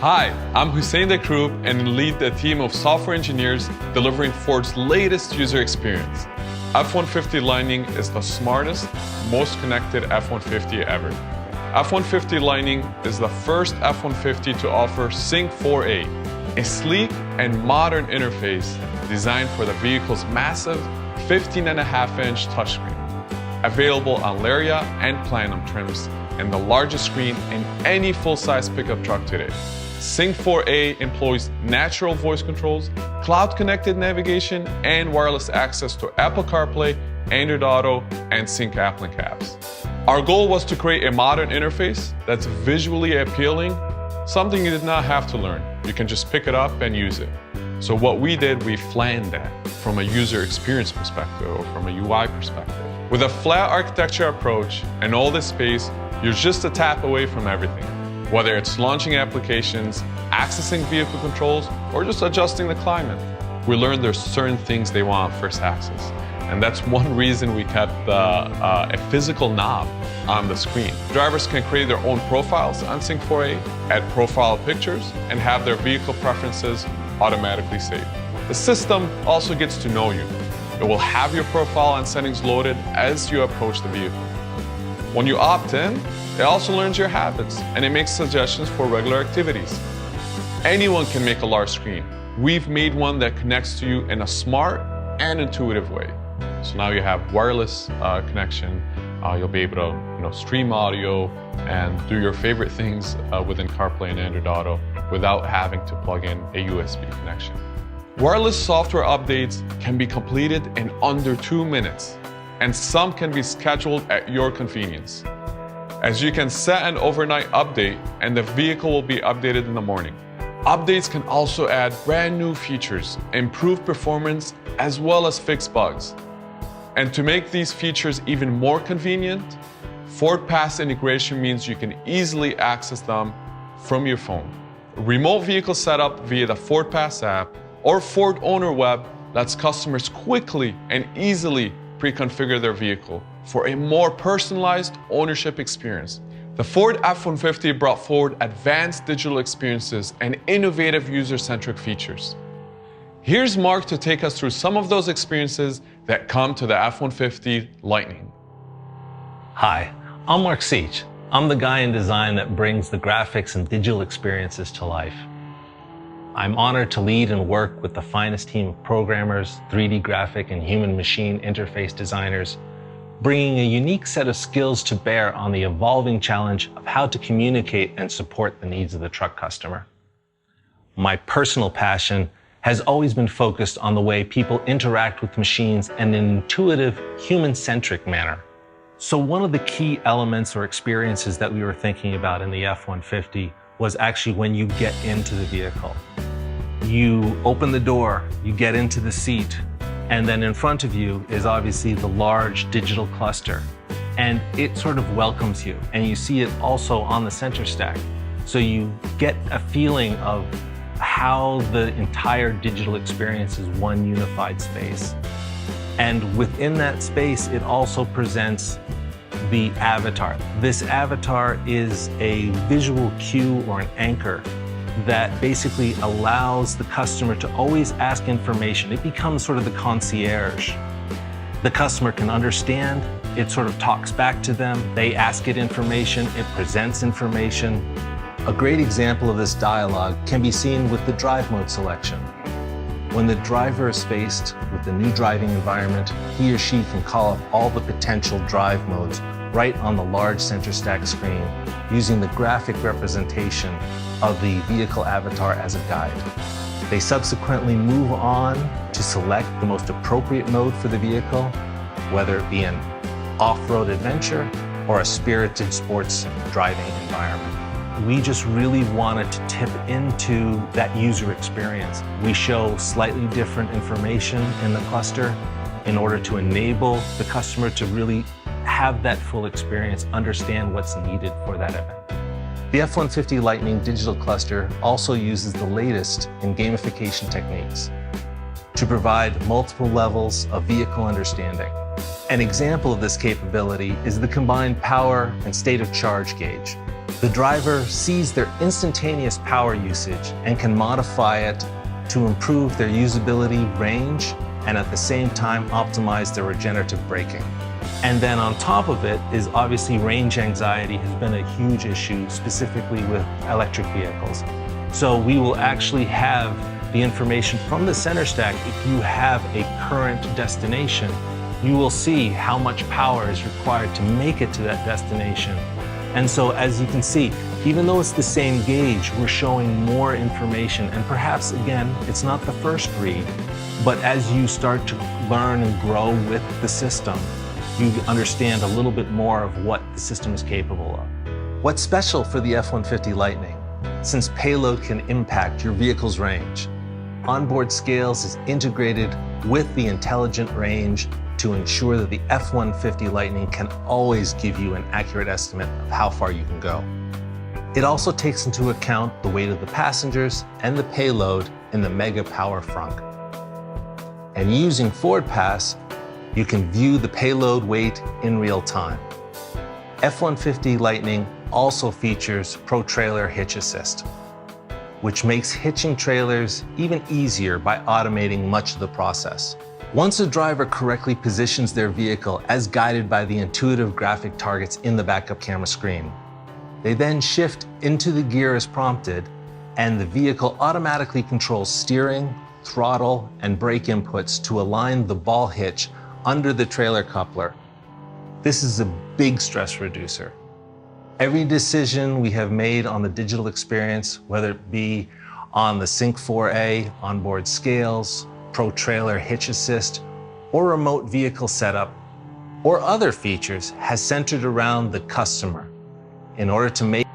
Hi, I'm Hussein Dekroub and lead the team of software engineers delivering Ford's latest user experience. F-150 Lightning is the smartest, most connected F-150 ever. F-150 Lightning is the first F-150 to offer Sync 4A, a sleek and modern interface designed for the vehicle's massive 15.5-inch touchscreen. Available on Lariat and Platinum trims and the largest screen in any full-size pickup truck today. Sync 4A employs natural voice controls, cloud-connected navigation, and wireless access to Apple CarPlay, Android Auto, and Sync app link apps. Our goal was to create a modern interface that's visually appealing, something you did not have to learn. You can just pick it up and use it. So what we did, we flanned that from a user experience perspective or from a UI perspective. With a flat architecture approach and all this space, you're just a tap away from everything. Whether it's launching applications, accessing vehicle controls, or just adjusting the climate. We learned there's certain things they want first access. And that's one reason we kept a physical knob on the screen. Drivers can create their own profiles on Sync 4A, add profile pictures, and have their vehicle preferences automatically saved. The system also gets to know you. It will have your profile and settings loaded as you approach the vehicle. When you opt in, it also learns your habits and it makes suggestions for regular activities. Anyone can make a large screen. We've made one that connects to you in a smart and intuitive way. So now you have wireless connection. You'll be able to stream audio and do your favorite things within CarPlay and Android Auto without having to plug in a USB connection. Wireless software updates can be completed in under 2 minutes, and some can be scheduled at your convenience. As you can set an overnight update and the vehicle will be updated in the morning. Updates can also add brand new features, improve performance, as well as fix bugs. And to make these features even more convenient, Ford Pass integration means you can easily access them from your phone. Remote vehicle setup via the Ford Pass app or Ford Owner Web lets customers quickly and easily pre-configure their vehicle for a more personalized ownership experience. The Ford F-150 brought forward advanced digital experiences and innovative user-centric features. Here's Mark to take us through some of those experiences that come to the F-150 Lightning. Hi, I'm Mark Seach. I'm the guy in design that brings the graphics and digital experiences to life. I'm honored to lead and work with the finest team of programmers, 3D graphic and human-machine interface designers, bringing a unique set of skills to bear on the evolving challenge of how to communicate and support the needs of the truck customer. My personal passion has always been focused on the way people interact with machines in an intuitive, human-centric manner. So one of the key elements or experiences that we were thinking about in the F-150 was actually when you get into the vehicle. You open the door, you get into the seat, and then in front of you is obviously the large digital cluster. And it sort of welcomes you, and you see it also on the center stack. So you get a feeling of how the entire digital experience is one unified space. And within that space, it also presents the avatar. This avatar is a visual cue or an anchor that basically allows the customer to always ask information. It becomes sort of the concierge. The customer can understand, it sort of talks back to them, they ask it information, it presents information. A great example of this dialogue can be seen with the drive mode selection. When the driver is faced with the new driving environment, he or she can call up all the potential drive modes right on the large center stack screen using the graphic representation of the vehicle avatar as a guide. They subsequently move on to select the most appropriate mode for the vehicle, whether it be an off-road adventure or a spirited sports driving environment. We just really wanted to tip into that user experience. We show slightly different information in the cluster in order to enable the customer to really have that full experience, understand what's needed for that event. The F-150 Lightning digital cluster also uses the latest in gamification techniques to provide multiple levels of vehicle understanding. An example of this capability is the combined power and state of charge gauge. The driver sees their instantaneous power usage and can modify it to improve their usability, range, and at the same time optimize their regenerative braking. And then on top of it is obviously range anxiety has been a huge issue, specifically with electric vehicles. So we will actually have the information from the center stack. If you have a current destination, you will see how much power is required to make it to that destination. And so as you can see, even though it's the same gauge, we're showing more information. And perhaps, again, it's not the first read, but as you start to learn and grow with the system, you understand a little bit more of what the system is capable of. What's special for the F-150 Lightning? Since payload can impact your vehicle's range, onboard scales is integrated with the intelligent range to ensure that the F-150 Lightning can always give you an accurate estimate of how far you can go. It also takes into account the weight of the passengers and the payload in the Mega Power frunk. And using Ford Pass, you can view the payload weight in real time. F-150 Lightning also features Pro Trailer Hitch Assist, which makes hitching trailers even easier by automating much of the process. Once a driver correctly positions their vehicle as guided by the intuitive graphic targets in the backup camera screen, they then shift into the gear as prompted, and the vehicle automatically controls steering, throttle, and brake inputs to align the ball hitch under the trailer coupler. This is a big stress reducer. Every decision we have made on the digital experience, whether it be on the Sync 4A, onboard scales, Pro Trailer Hitch Assist, or remote vehicle setup, or other features, has centered around the customer in order to make